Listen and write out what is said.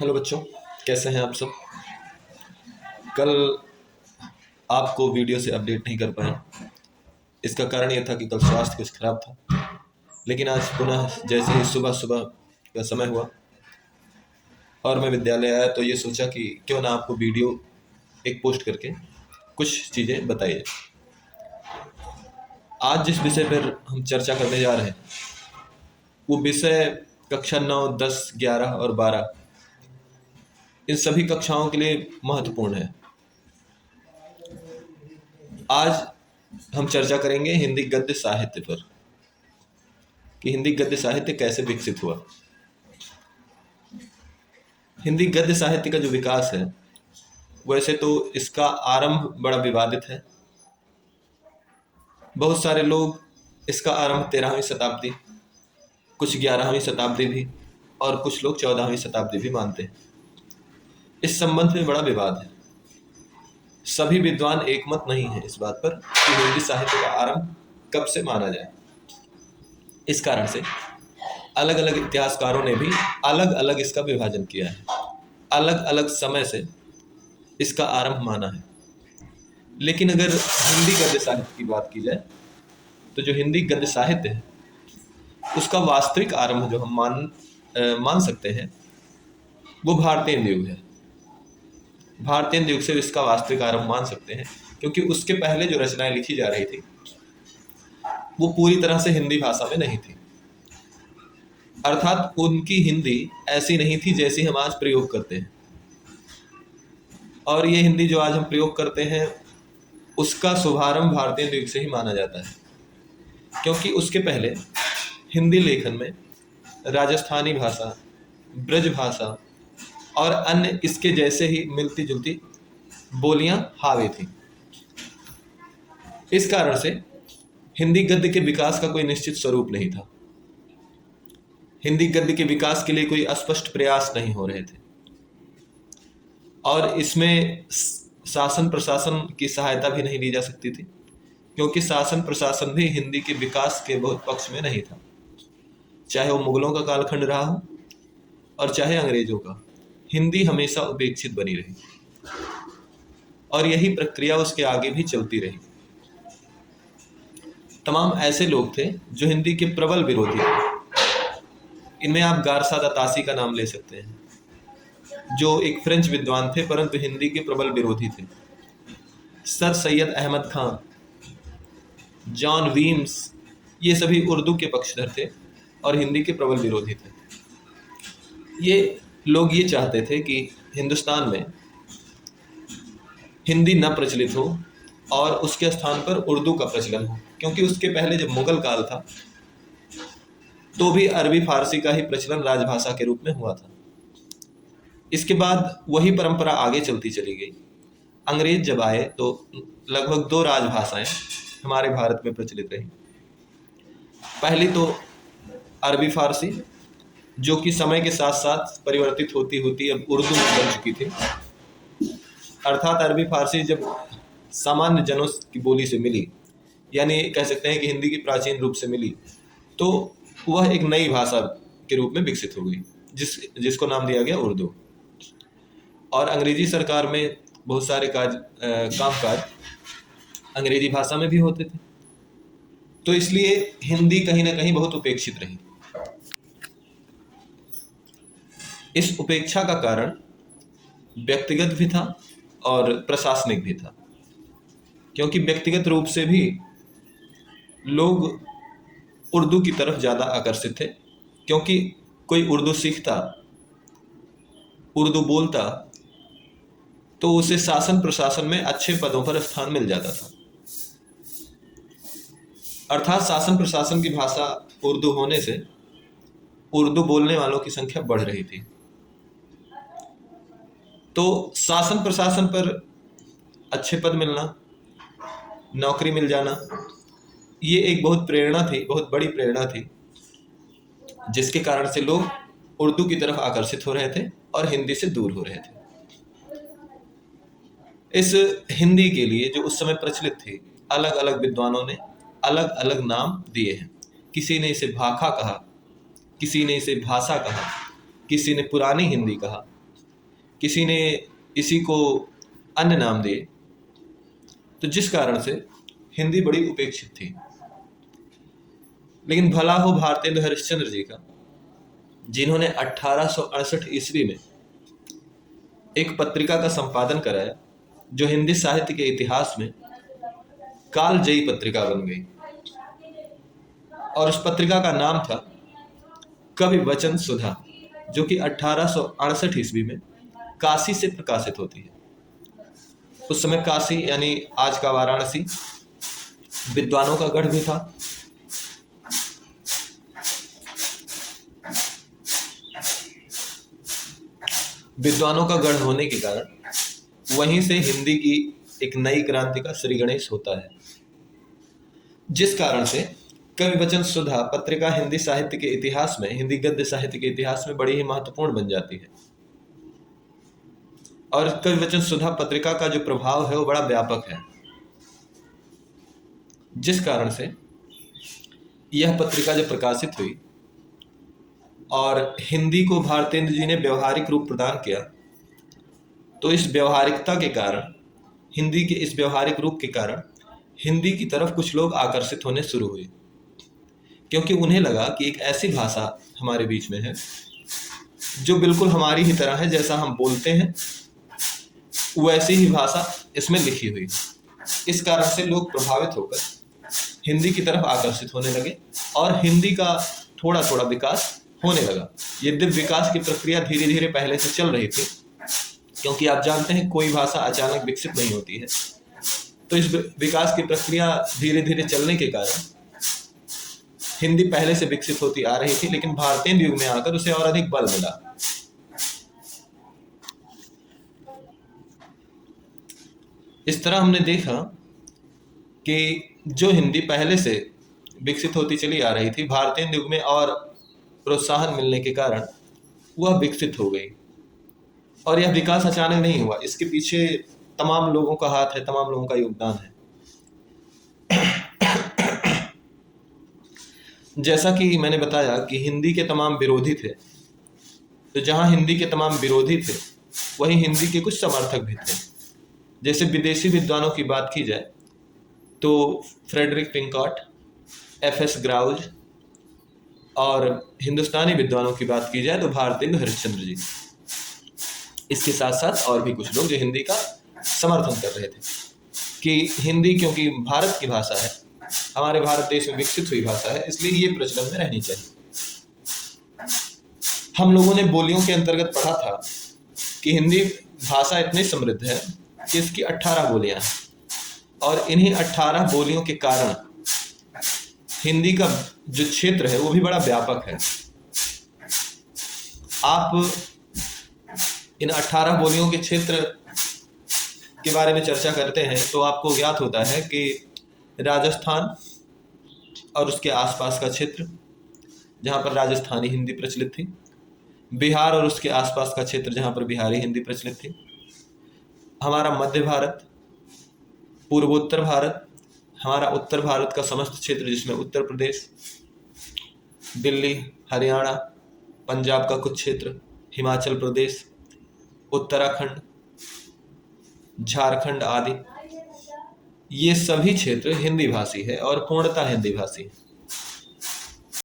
Hello बच्चों, कैसे हैं आप सब। कल आपको वीडियो से अपडेट नहीं कर पाए। इसका कारण यह था कि कल स्वास्थ्य कुछ खराब था। लेकिन आज पुनः जैसे ही सुबह सुबह का समय हुआ और मैं विद्यालय आया तो ये सोचा कि क्यों ना आपको वीडियो एक पोस्ट करके कुछ चीज़ें बताइए। आज जिस विषय पर हम चर्चा करने जा रहे हैं वो विषय कक्षा 9, 10, 11 और 12 इन सभी कक्षाओं के लिए महत्वपूर्ण है। आज हम चर्चा करेंगे हिंदी गद्य साहित्य पर कि हिंदी गद्य साहित्य कैसे विकसित हुआ। हिंदी गद्य साहित्य का जो विकास है वैसे तो इसका आरंभ बड़ा विवादित है। बहुत सारे लोग इसका आरंभ 13वीं शताब्दी, कुछ 11वीं शताब्दी भी और कुछ लोग 14वीं शताब्दी भी मानते हैं। इस संबंध में बड़ा विवाद है। सभी विद्वान एकमत नहीं है इस बात पर कि हिंदी साहित्य का आरंभ कब से माना जाए। इस कारण से अलग अलग इतिहासकारों ने भी अलग अलग इसका विभाजन किया है, अलग अलग समय से इसका आरंभ माना है। लेकिन अगर हिंदी गद्य साहित्य की बात की जाए तो जो हिंदी गद्य साहित्य है उसका वास्तविक आरंभ जो हम मान सकते हैं वो भारतीय युग है। भारतीय युग से इसका वास्तविक आरंभ मान सकते हैं क्योंकि उसके पहले जो रचनाएं लिखी जा रही थी वो पूरी तरह से हिंदी भाषा में नहीं थी। अर्थात उनकी हिंदी ऐसी नहीं थी जैसी हम आज प्रयोग करते हैं। और ये हिंदी जो आज हम प्रयोग करते हैं उसका शुभारंभ भारतीय युग से ही माना जाता है, क्योंकि उसके पहले हिंदी लेखन में राजस्थानी भाषा, ब्रज भाषा और अन्य इसके जैसे ही मिलती जुलती बोलियां हावी थी। इस कारण से हिंदी गद्य के विकास का कोई निश्चित स्वरूप नहीं था। हिंदी गद्य के विकास के लिए कोई स्पष्ट प्रयास नहीं हो रहे थे और इसमें शासन प्रशासन की सहायता भी नहीं ली जा सकती थी, क्योंकि शासन प्रशासन भी हिंदी के विकास के बहुत पक्ष में नहीं था। चाहे वो मुगलों का कालखंड रहा हो और चाहे अंग्रेजों का, हिंदी हमेशा उपेक्षित बनी रही और यही प्रक्रिया उसके आगे भी चलती रही। तमाम ऐसे लोग थे जो हिंदी के प्रबल विरोधी थे। इनमें आप गारसादा तासी का नाम ले सकते हैं, जो एक फ्रेंच विद्वान थे परंतु हिंदी के प्रबल विरोधी थे। सर सैयद अहमद खान, जॉन वीम्स, ये सभी उर्दू के पक्षधर थे और हिंदी के प्रबल विरोधी थे। ये लोग ये चाहते थे कि हिंदुस्तान में हिंदी न प्रचलित हो और उसके स्थान पर उर्दू का प्रचलन हो, क्योंकि उसके पहले जब मुगल काल था तो भी अरबी फारसी का ही प्रचलन राजभाषा के रूप में हुआ था। इसके बाद वही परंपरा आगे चलती चली गई। अंग्रेज जब आए तो लगभग 2 राजभाषाएं हमारे भारत में प्रचलित रही। पहली तो अरबी फारसी, जो कि समय के साथ साथ परिवर्तित होती होती अब उर्दू में बन चुकी थी। अर्थात अरबी फारसी जब सामान्य जनों की बोली से मिली, यानी कह सकते हैं कि हिंदी की प्राचीन रूप से मिली, तो वह एक नई भाषा के रूप में विकसित हो गई जिसको नाम दिया गया उर्दू। और अंग्रेजी सरकार में बहुत सारे कामकाज अंग्रेजी भाषा में भी होते थे, तो इसलिए हिंदी कहीं ना कहीं बहुत उपेक्षित रही। इस उपेक्षा का कारण व्यक्तिगत भी था और प्रशासनिक भी था, क्योंकि व्यक्तिगत रूप से भी लोग उर्दू की तरफ ज़्यादा आकर्षित थे, क्योंकि कोई उर्दू सीखता, उर्दू बोलता तो उसे शासन प्रशासन में अच्छे पदों पर स्थान मिल जाता था। अर्थात शासन प्रशासन की भाषा उर्दू होने से उर्दू बोलने वालों की संख्या बढ़ रही थी। तो शासन प्रशासन पर अच्छे पद मिलना, नौकरी मिल जाना, ये एक बहुत बड़ी प्रेरणा थी, जिसके कारण से लोग उर्दू की तरफ आकर्षित हो रहे थे और हिंदी से दूर हो रहे थे। इस हिंदी के लिए जो उस समय प्रचलित थी, अलग अलग विद्वानों ने अलग अलग नाम दिए हैं। किसी ने इसे भाखा कहा, किसी ने इसे भाषा कहा, किसी ने पुरानी हिंदी कहा, किसी ने इसी को अन्य नाम दिए, तो जिस कारण से हिंदी बड़ी उपेक्षित थी। लेकिन भला हो भारतेंदु हरिश्चंद्र जी का, जिन्होंने 1868 ईस्वी में एक पत्रिका का संपादन कराया जो हिंदी साहित्य के इतिहास में कालजयी पत्रिका बन गई। और उस पत्रिका का नाम था कवि वचन सुधा, जो कि 1868 ईस्वी में काशी से प्रकाशित होती है। उस समय काशी यानी आज का वाराणसी विद्वानों का गढ़ भी था। विद्वानों का गढ़ होने के कारण वहीं से हिंदी की एक नई क्रांति का श्री गणेश होता है, जिस कारण से कवि वचन सुधा पत्रिका हिंदी साहित्य के इतिहास में, हिंदी गद्य साहित्य के इतिहास में बड़ी ही महत्वपूर्ण बन जाती है। और कवि वचन सुधा पत्रिका का जो प्रभाव है वो बड़ा व्यापक है, जिस कारण से यह पत्रिका जब प्रकाशित हुई और हिंदी को भारतेंदु जी ने व्यवहारिक रूप प्रदान किया, तो इस व्यवहारिकता के कारण, हिंदी के इस व्यवहारिक रूप के कारण हिंदी की तरफ कुछ लोग आकर्षित होने शुरू हुए, क्योंकि उन्हें लगा कि एक ऐसी भाषा हमारे बीच में है जो बिल्कुल हमारी ही तरह है, जैसा हम बोलते हैं वैसी ही भाषा इसमें लिखी हुई। इस कारण से लोग प्रभावित होकर हिंदी की तरफ आकर्षित होने लगे और हिंदी का थोड़ा थोड़ा विकास होने लगा। यद्यपि विकास की प्रक्रिया धीरे धीरे पहले से चल रही थी, क्योंकि आप जानते हैं कोई भाषा अचानक विकसित नहीं होती है। तो इस विकास की प्रक्रिया धीरे धीरे चलने के कारण हिंदी पहले से विकसित होती आ रही थी, लेकिन भारतेंदु युग में आकर उसे और अधिक बल मिला। इस तरह हमने देखा कि जो हिंदी पहले से विकसित होती चली आ रही थी, भारतेंदु युग में और प्रोत्साहन मिलने के कारण वह विकसित हो गई। और यह विकास अचानक नहीं हुआ, इसके पीछे तमाम लोगों का हाथ है, तमाम लोगों का योगदान है। जैसा कि मैंने बताया कि हिंदी के तमाम विरोधी थे, तो जहां हिंदी के तमाम विरोधी थे वहीं हिंदी के कुछ समर्थक भी थे। जैसे विदेशी विद्वानों की बात की जाए तो फ्रेडरिक पिंकॉट, एफ.एस. ग्राउज, और हिंदुस्तानी विद्वानों की बात की जाए तो भारतेंदु हरिश्चंद्र जी। इसके साथ साथ और भी कुछ लोग जो हिंदी का समर्थन कर रहे थे कि हिंदी क्योंकि भारत की भाषा है, हमारे भारत देश में विकसित हुई भाषा है, इसलिए ये प्रचलन में रहनी चाहिए। हम लोगों ने बोलियों के अंतर्गत पढ़ा था कि हिंदी भाषा इतनी समृद्ध है कि इसकी 18 बोलियां हैं, और इन्हीं 18 बोलियों के कारण हिंदी का जो क्षेत्र है वो भी बड़ा व्यापक है। आप इन 18 बोलियों के क्षेत्र के बारे में चर्चा करते हैं तो आपको ज्ञात होता है कि राजस्थान और उसके आसपास का क्षेत्र, जहाँ पर राजस्थानी हिंदी प्रचलित थी, बिहार और उसके आसपास का क्षेत्र जहाँ पर बिहारी हिंदी प्रचलित थी, हमारा मध्य भारत, पूर्वोत्तर भारत, हमारा उत्तर भारत का समस्त क्षेत्र जिसमें उत्तर प्रदेश, दिल्ली, हरियाणा, पंजाब का कुछ क्षेत्र, हिमाचल प्रदेश, उत्तराखंड, झारखंड आदि, ये सभी क्षेत्र हिंदी भाषी है और पूर्णतः हिंदी भाषी है।